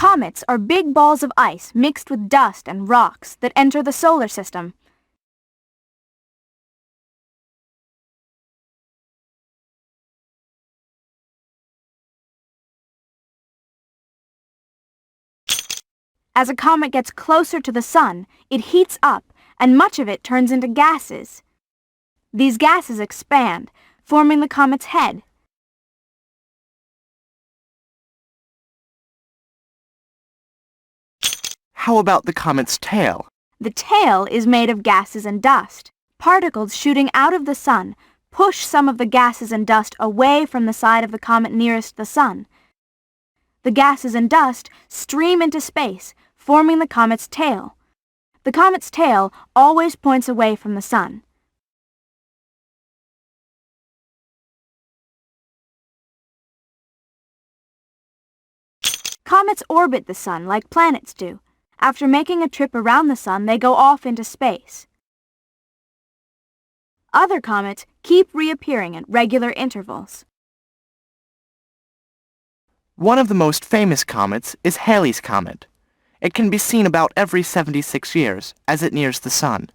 Comets are big balls of ice mixed with dust and rocks that enter the solar system. As a comet gets closer to the sun, it heats up, and much of it turns into gases. These gases expand, forming the comet's head. How about the comet's tail? The tail is made of gases and dust. Particles shooting out of the sun push some of the gases and dust away from the side of the comet nearest the sun. The gases and dust stream into space, forming the comet's tail. The comet's tail always points away from the sun. Comets orbit the sun like planets do. After making a trip around the sun, they go off into space. Other comets keep reappearing at regular intervals. One of the most famous comets is Halley's Comet. It can be seen about every 76 years as it nears the sun.